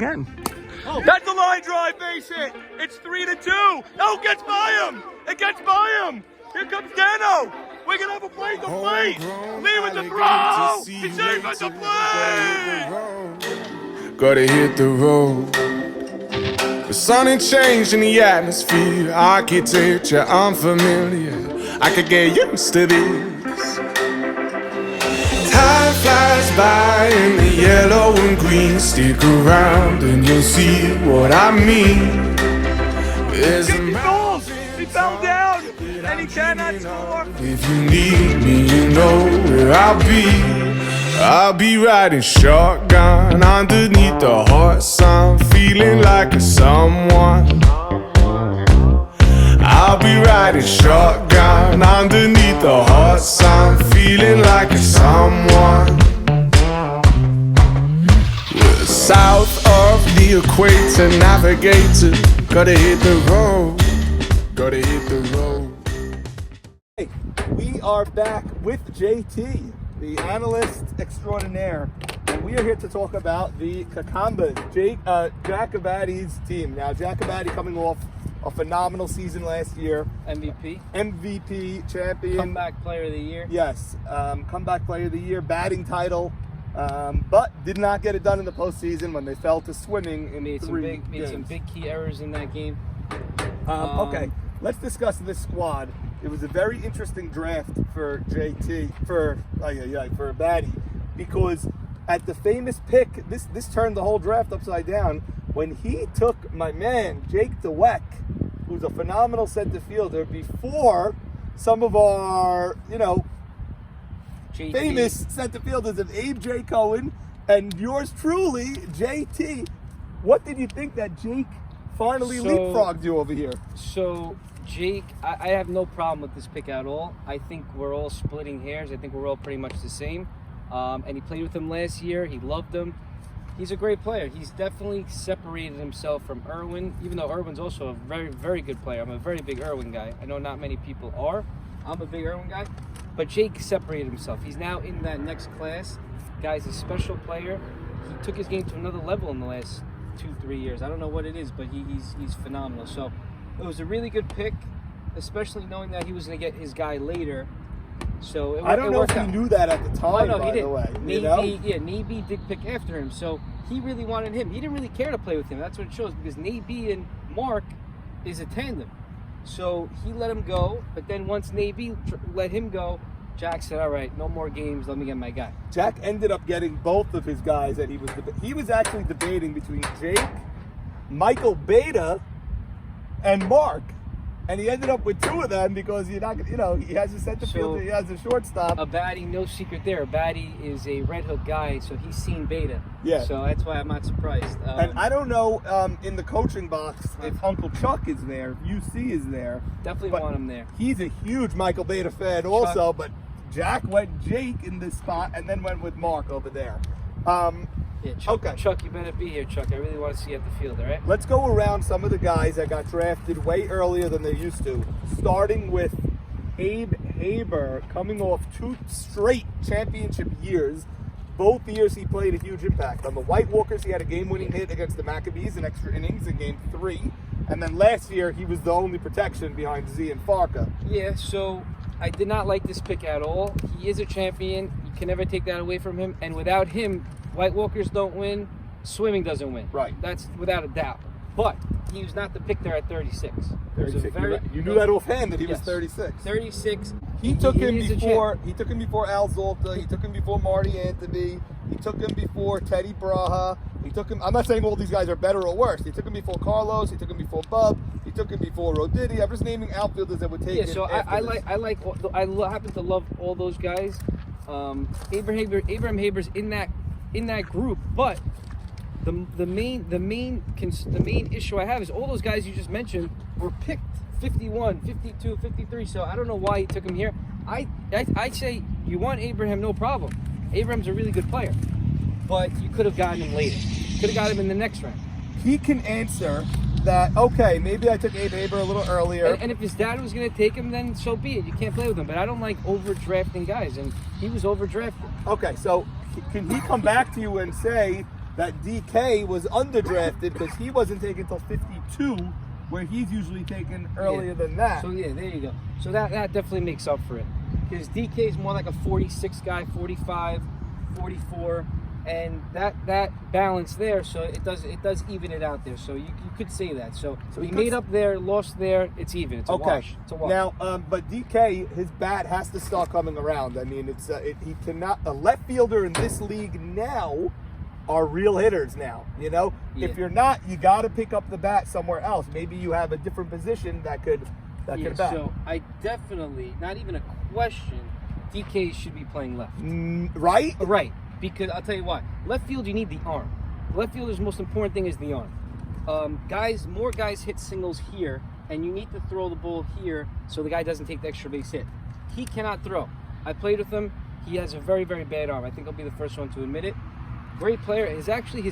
again. Oh. That's a line drive, base hit. It's 3-2. Oh, gets by him. It gets by him. Here comes Dano. We're going to have a play to plate. Lee with the throw. He's safe at the plate. Gotta hit the road. The sun ain't changed in the atmosphere. Architecture unfamiliar. I could get used to this. Time flies by in the yellow and green. Stick around and you'll see what I mean. There's a mountain. He fell down and he cannot score. If you need me, you know where I'll be. I'll be riding shotgun underneath the hot sun, feeling like a someone. I'll be riding shotgun underneath the hot sun, feeling like a someone. We're south of the equator, navigator. Gotta hit the road, gotta hit the road. Hey, we are back with JT, the analyst extraordinaire, and we are here to talk about the Kekambas, Jack Abadi's team. Now, Jack Abadi coming off a phenomenal season last year. MVP champion. Comeback player of the year. Yes, comeback player of the year, batting title, but did not get it done in the postseason when they fell to swimming in made some big key errors in that game. Okay, let's discuss this squad. It was a very interesting draft for JT, for Abadi, because at the famous pick, this turned the whole draft upside down when he took my man Jake DeWeck, who's a phenomenal center fielder, before some of our famous center fielders of Abe J. Cohen and yours truly, JT. What did you think that Jake finally leapfrogged you over here? So Jake, I have no problem with this pick at all. I think we're all splitting hairs. I think we're all pretty much the same. And he played with him last year. He loved him. He's a great player. He's definitely separated himself from Irwin, even though Irwin's also a very, very good player. I'm a very big Irwin guy. I know not many people are. I'm a big Irwin guy. But Jake separated himself. He's now in that next class. Guy's a special player. He took his game to another level in the last 2-3 years. I don't know what it is, but he's phenomenal. So it was a really good pick, especially knowing that he was going to get his guy later. So I don't know if he knew that at the time. No, by he didn't. The way, Nabi did pick after him, so he really wanted him. He didn't really care to play with him. That's what it shows, because Nabi and Mark is a tandem. So he let him go, but then once Nabi let him go, Jack said, "All right, no more games. Let me get my guy." Jack ended up getting both of his guys that he was actually debating between Jake, Michael Beta, and Mark. And he ended up with two of them because he has a center fielder, he has a shortstop. Abadi, no secret there. Abadi is a Red Hook guy, so he's seen Beta. Yeah. So that's why I'm not surprised. And I don't know in the coaching box if Uncle Chuck is there, if UC is there. Definitely want him there. He's a huge Michael Beta fan also, but Jack went Jake in this spot and then went with Mark over there. Yeah, Chuck, you better be here, Chuck. I really want to see you at the field, all right? Let's go around some of the guys that got drafted way earlier than they used to, starting with Abe Haber, coming off 2 straight championship years. Both years he played a huge impact. On the White Walkers, he had a game-winning hit against the Maccabees in extra innings in Game 3. And then last year, he was the only protection behind Z and Farka. Yeah, so I did not like this pick at all. He is a champion. You can never take that away from him. And without him, White Walkers don't win, swimming doesn't win. Right. That's without a doubt. But he was not the pick there at 36. 36. You knew that offhand that he was 36. 36. He took him before Al Zolta. He took him before Marty Anthony. He took him before Teddy Braha. He took him. I'm not saying all these guys are better or worse. He took him before Carlos. He took him before Bub. He took him before Roditi. I'm just naming outfilders that would take it. Yeah. So I happen to love all those guys. Abraham Haber's in that group, but the main issue I have is all those guys you just mentioned were picked 51, 52, 53. So I don't know why he took him here. I say you want Abraham, no problem. Abraham's a really good player, but you could have gotten him later. Could have got him in the next round. He can answer that. Okay, maybe I took Abe Haber a little earlier. And if his dad was going to take him, then so be it. You can't play with him. But I don't like overdrafting guys, and he was overdrafted. Okay, so can he come back to you and say, that DK was underdrafted because he wasn't taken until 52, where he's usually taken earlier than that. So yeah, there you go. So that definitely makes up for it. Because DK is more like a 46 guy, 45, 44, and that balance there. So it does even it out there. So you could say that. So he made up there, lost there. It's even. It's a wash. It's a wash. Now, but DK, his bat has to start coming around. I mean, he cannot. A left fielder in this league now are real hitters now. You know, if you're not, you got to pick up the bat somewhere else. Maybe you have a different position that could bat. So I definitely, not even a question, DK should be playing left. Right? Right. Because I'll tell you why. Left field, you need the arm. Left fielder's most important thing is the arm. More guys hit singles here, and you need to throw the ball here so the guy doesn't take the extra base hit. He cannot throw. I played with him. He has a very, very bad arm. I think I'll be the first one to admit it. Great player. His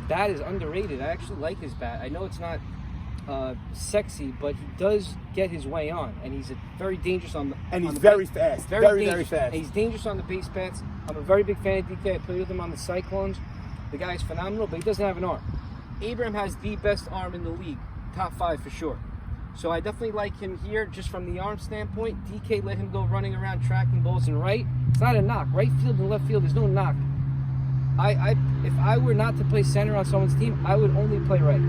bat is underrated. I actually like his bat. I know it's not sexy, but he does get his way on, and he's very dangerous on the. And he's very fast. Very fast. And he's dangerous on the base paths. I'm a very big fan of DK. I played with him on the Cyclones. The guy is phenomenal, but he doesn't have an arm. Abraham has the best arm in the league, top 5 for sure. So I definitely like him here just from the arm standpoint. DK let him go running around tracking balls and right. It's not a knock. Right field and left field, there's no knock. If I were not to play center on someone's team, I would only play right.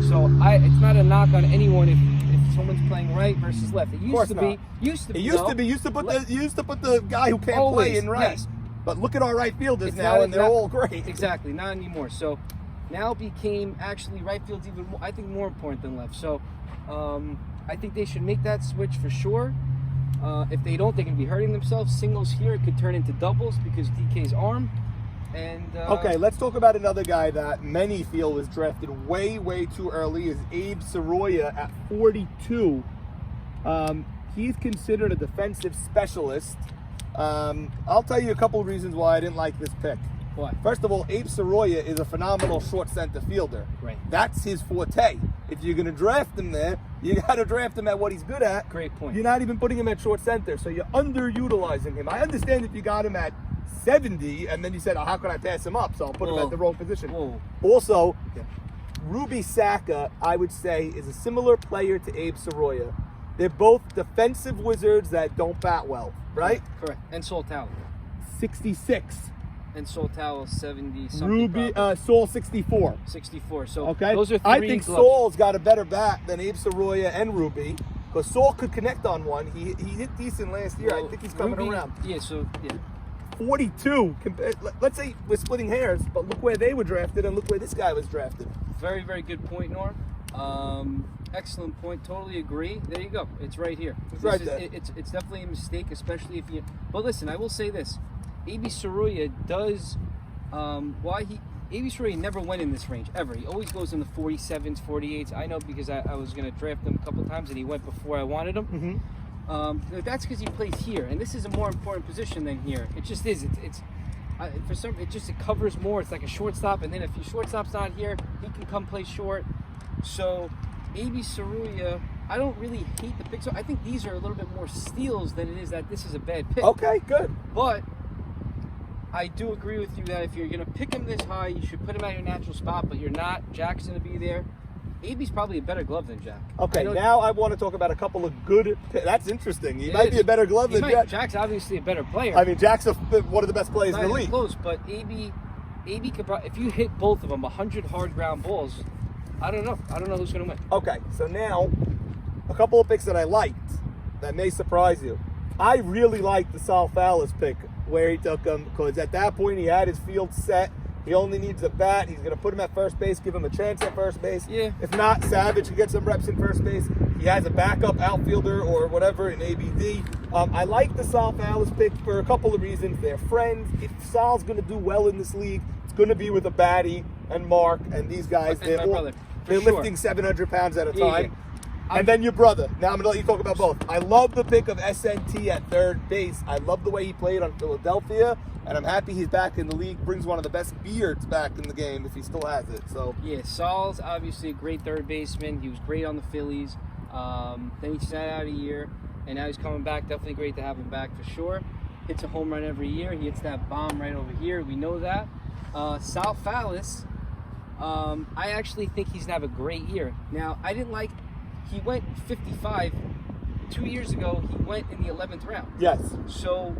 So it's not a knock on anyone if someone's playing right versus left. It used to be. You used to put the guy who can't play in right. Yes. But look at our right fielders now, and they're all great. Exactly, not anymore. So now became actually right field's even more, I think, more important than left. So I think they should make that switch for sure. If they don't, they can be hurting themselves. Singles here, it could turn into doubles because DK's arm. And okay, let's talk about another guy that many feel was drafted way, way too early. Is Abe Soroya at 42. He's considered a defensive specialist. I'll tell you a couple of reasons why I didn't like this pick. Why? First of all, Abe Soroya is a phenomenal short center fielder. Right. That's his forte. If you're going to draft him there, you got to draft him at what he's good at. Great point. You're not even putting him at short center, so you're underutilizing him. I understand if you got him at 70 and then you said, oh, how can I pass him up? So I'll put him at the wrong position. Whoa. Also, Ruby Saka, I would say, is a similar player to Abe Soroya. They're both defensive wizards that don't bat well, right? Correct. And Saul Towel. 66. And Saul Towel 70 something. Ruby Saul 64. 64. So okay. Those are 3 I think gloves. Saul's got a better bat than Abe Soroya and Ruby. Because Saul could connect on one. He hit decent last year. Well, I think he's coming Ruby, around. Yeah, so 42. Let's say we're splitting hairs, but look where they were drafted and look where this guy was drafted. Very, very good point, Norm. Excellent point. Totally agree. There you go. It's right here. It's definitely a mistake, especially if you. But listen, I will say this: AB Soroya does. AB Soroya never went in this range ever. He always goes in the 47s, 48s. I know because I was going to draft him a couple times and he went before I wanted him. Mm-hmm. That's because he plays here, and this is a more important position than here. It just is. It covers more. It's like a shortstop, and then if your shortstop's not here, he can come play short. So, AB Soroya, I don't really hate the pick. So I think these are a little bit more steals than it is that this is a bad pick. Okay, good. But I do agree with you that if you're going to pick him this high, you should put him at your natural spot, but you're not. Jack's going to be there. AB's probably a better glove than Jack. Okay, now I want to talk about a couple of good. That's interesting. He might be a better glove than Jack. Jack's obviously a better player. I mean, Jack's one of the best players in the league. Close, but AB could probably, if you hit both of them 100 hard ground balls, I don't know who's going to win. Okay, so now a couple of picks that I liked that may surprise you. I really liked the Sal Fallis pick where he took him because at that point he had his field set. He only needs a bat. He's going to put him at first base, give him a chance at first base. Yeah. If not, Savage can get some reps in first base. He has a backup outfielder or whatever in ABD. I like the Sal Fallis pick for a couple of reasons. They're friends. If Sal's going to do well in this league, it's going to be with a Batty and Mark and these guys. They're lifting 700 pounds at a time. Yeah. And then your brother. Now I'm going to let you talk about both. I love the pick of SNT at third base. I love the way he played on Philadelphia, and I'm happy he's back in the league. Brings one of the best beards back in the game if he still has it. So yeah, Saul's obviously a great third baseman. He was great on the Phillies. Then he sat out a year, and now he's coming back. Definitely great to have him back for sure. Hits a home run every year. He hits that bomb right over here. We know that. Sal Fallis, I actually think he's gonna have a great year. Now, I didn't like. He went 55 2 years ago. He went in the 11th round. Yes. So,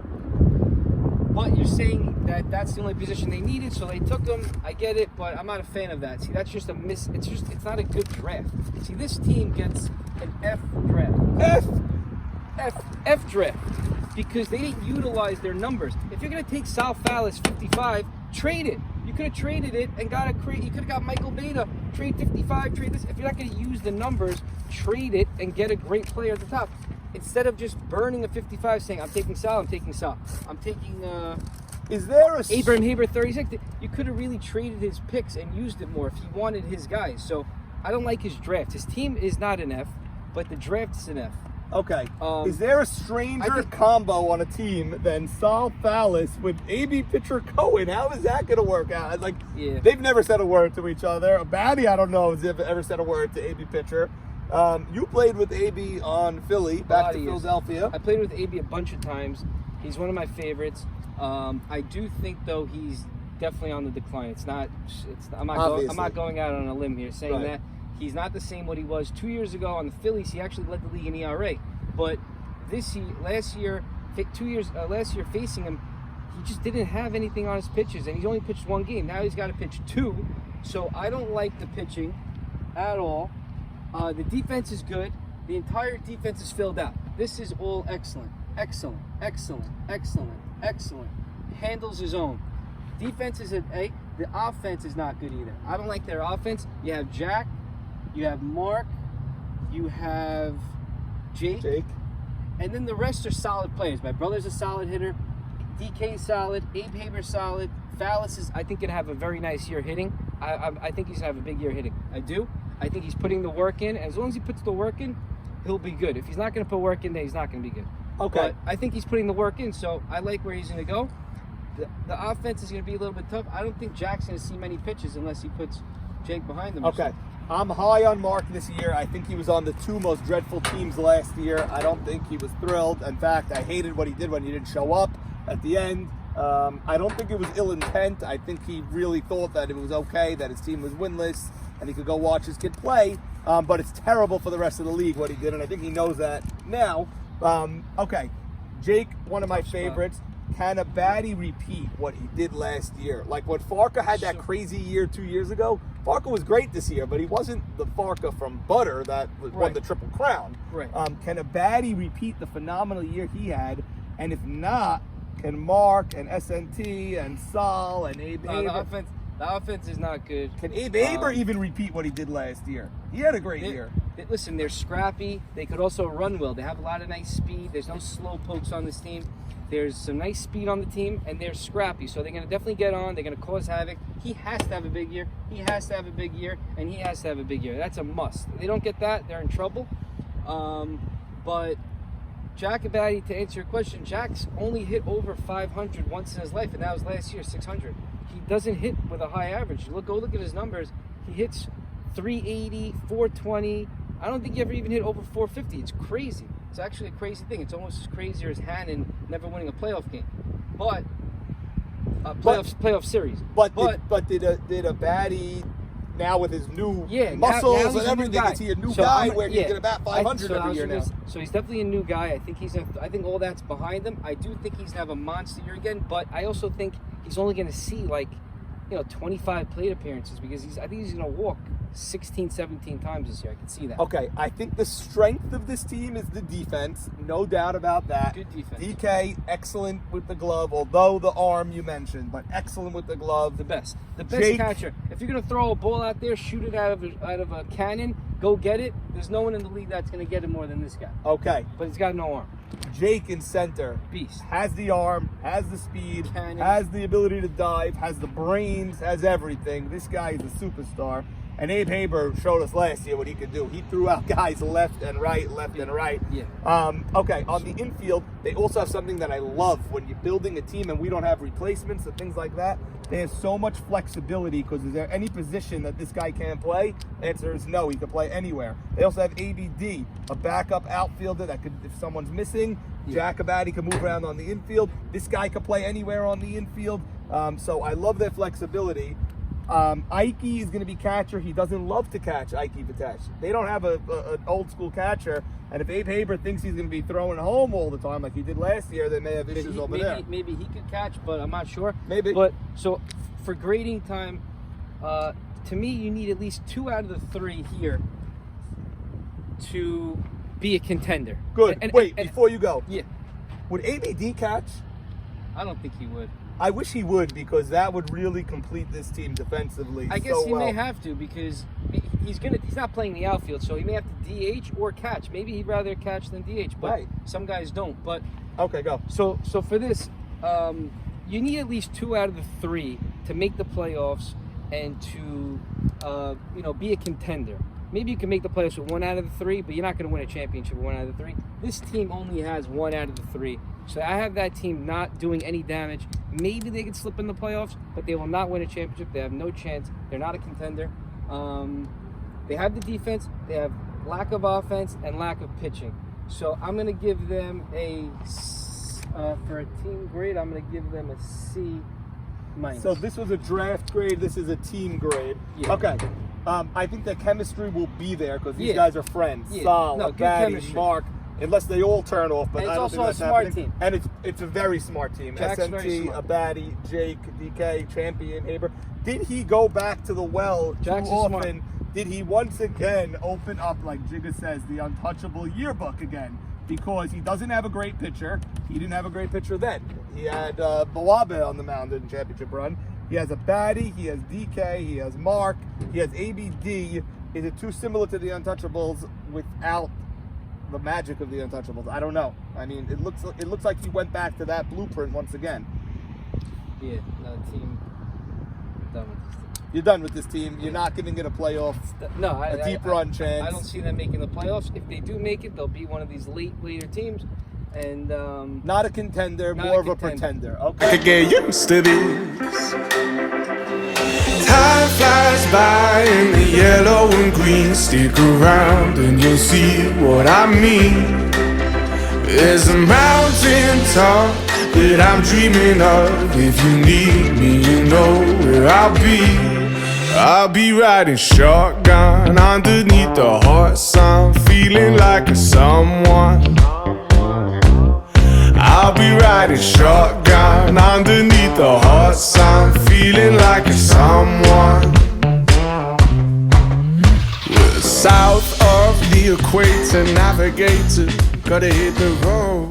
but you're saying that that's the only position they needed, so they took him. I get it, but I'm not a fan of that. See, that's just a miss. It's not a good draft. See, this team gets an F draft. F draft because they didn't utilize their numbers. If you're gonna take Sal Fallis 55, trade it. You could have traded it and got a create. You could have got Michael Beta, trade 55, trade this. If you're not going to use the numbers, trade it and get a great player at the top. Instead of just burning a 55, saying I'm taking Sal, I'm taking Sal, I'm taking. Is there a Abraham Haber 36? You could have really traded his picks and used it more if you wanted his guys. So I don't like his draft. His team is not an F, but the draft is an F. Okay. Is there a stranger combo on a team than Sal Fallis with AB pitcher Cohen? How is that going to work out? Like, Yeah. They've never said a word to each other. Batty, I don't know, has ever said a word to AB pitcher. You played with AB on Philly, back to Philadelphia. I played with AB a bunch of times. He's one of my favorites. I do think, though, he's definitely on the decline. I'm not going out on a limb here saying that. He's not the same what he was 2 years ago on the Phillies. He actually led the league in ERA. But last year facing him, he just didn't have anything on his pitches, and he's only pitched one game. Now he's got to pitch two. So I don't like the pitching at all. The defense is good. The entire defense is filled out. This is all excellent. Handles his own. Defense is an A. The offense is not good either. I don't like their offense. You have Jack. You have Mark, you have Jake, and then the rest are solid players. My brother's a solid hitter, DK's solid, Abe Haber's solid, Fallis is, I think, going to have a very nice year hitting. I think he's going to have a big year hitting. I do. I think he's putting the work in. As long as he puts the work in, he'll be good. If he's not going to put work in, then he's not going to be good. Okay. But I think he's putting the work in, so I like where he's going to go. The offense is going to be a little bit tough. I don't think Jack's going to see many pitches unless he puts Jake behind them. Okay. I'm high on Mark this year. I think he was on the two most dreadful teams last year. I don't think he was thrilled. In fact, I hated what he did when he didn't show up at the end. I don't think it was ill intent. I think he really thought that it was okay, that his team was winless, and he could go watch his kid play. But it's terrible for the rest of the league what he did, and I think he knows that now. Okay, Jake, one of my favorites. Can a baddie repeat what he did last year? Like when Farka had that crazy year 2 years ago, Farka was great this year, but he wasn't the Farka from Butter that won the Triple Crown. Right. Can a baddie repeat the phenomenal year he had? And if not, can Mark and SNT and Sal and Abe Haber... The offense is not good. Can Abe Haber even repeat what he did last year? He had a great year. Listen, they're scrappy. They could also run well. They have a lot of nice speed. There's no slow pokes on this team. There's some nice speed on the team, and they're scrappy. So they're going to definitely get on. They're going to cause havoc. He has to have a big year. He has to have a big year, and he has to have a big year. That's a must. If they don't get that, they're in trouble. But Jack Abadi, to answer your question, Jack's only hit over 500 once in his life, and that was last year, 600. He doesn't hit with a high average. Go look at his numbers. He hits 380, 420. I don't think he ever even hit over 450. It's crazy. It's actually a crazy thing. It's almost as crazy as Hannon never winning a playoff game. But playoff series. But did a baddie now with his new muscles now and everything? Is he a new guy where he's gonna bat 500 every year now? So he's definitely a new guy. I think all that's behind him. I do think he's gonna have a monster year again. But I also think he's only gonna see 25 plate appearances because I think he's gonna walk 16, 17 times this year. I can see that. Okay, I think the strength of this team is the defense. No doubt about that. Good defense. DK, excellent with the glove, although the arm you mentioned, but excellent with the glove. The best Jake, catcher. If you're going to throw a ball out there, shoot it out of a cannon, go get it. There's no one in the league that's going to get it more than this guy. Okay. But he's got no arm. Jake in center. Beast. Has the arm, has the speed, Cannon. has the ability to dive, has the brains, has everything. This guy is a superstar. And Abe Haber showed us last year what he could do. He threw out guys left and right. Yeah. Okay, on the infield, they also have something that I love when you're building a team and we don't have replacements and things like that. There's so much flexibility because is there any position that this guy can't play? Answer is no, he can play anywhere. They also have ABD, a backup outfielder that could, if someone's missing, Jack Abadi can move around on the infield. This guy could play anywhere on the infield. So I love their flexibility. Ike is going to be catcher. He doesn't love to catch, Ike Vitesh. They don't have an old school catcher. And if Abe Haber thinks he's going to be throwing home all the time like he did last year, they may have issues over there. Maybe he could catch, but I'm not sure. Maybe. But so for grading time, to me, you need at least 2 out of the 3 here to be a contender. Good. Wait, before you go. Yeah. Would ABD catch? I don't think he would. I wish he would, because that would really complete this team defensively. I guess so he well. may have to, because he's not playing the outfield, so he may have to DH or catch. Maybe he'd rather catch than DH, but Right. some guys don't. But Okay, go. so for this, you need at least 2 out of the 3 to make the playoffs and to be a contender. Maybe you can make the playoffs with 1 out of the 3, but you're not going to win a championship with 1 out of the 3. This team only has 1 out of the 3. So I have that team not doing any damage. Maybe they could slip in the playoffs, but they will not win a championship. They have no chance. They're not a contender. They have the defense. They have lack of offense and lack of pitching. So I'm going to give them for a team grade, I'm going to give them a C-. So this was a draft grade. This is a team grade. Yeah. Okay. I think that chemistry will be there because these Yeah. guys are friends. Yeah. Sal, No, good Batty, chemistry. Mark, unless they all turn off. But And it's I don't also think a that's smart happening. team. And it's a very smart team. Jack's very SMT, smart. Batty, Jake, DK, Champion, Haber. Did he go back to the well Jack's too is smart. often? Did he once again open up, like Jigga says, the untouchable yearbook again? Because he doesn't have a great pitcher. He didn't have a great pitcher then. He had Bawabe on the mound in the championship run. He has a Batty, he has DK, he has Mark, he has ABD. Is it too similar to the Untouchables without the magic of the Untouchables? I don't know. I mean, it looks like he went back to that blueprint once again. Yeah, no, team done with this team. You're done with this team. You're not giving it a playoff, No, a deep run chance. I don't see them making the playoffs. If they do make it, they'll be one of these later teams. And Not a contender, Not more a of a contender. pretender. I Okay. could get used to this. Time flies by in the yellow and green. Stick around and you'll see what I mean. There's a mountain top that I'm dreaming of. If you need me, you know where I'll be. I'll be riding shotgun underneath the hot sun, feeling like a someone. I'll be riding shotgun underneath the hot sun, feeling like a someone. We're south of the equator, navigator, gotta hit the road.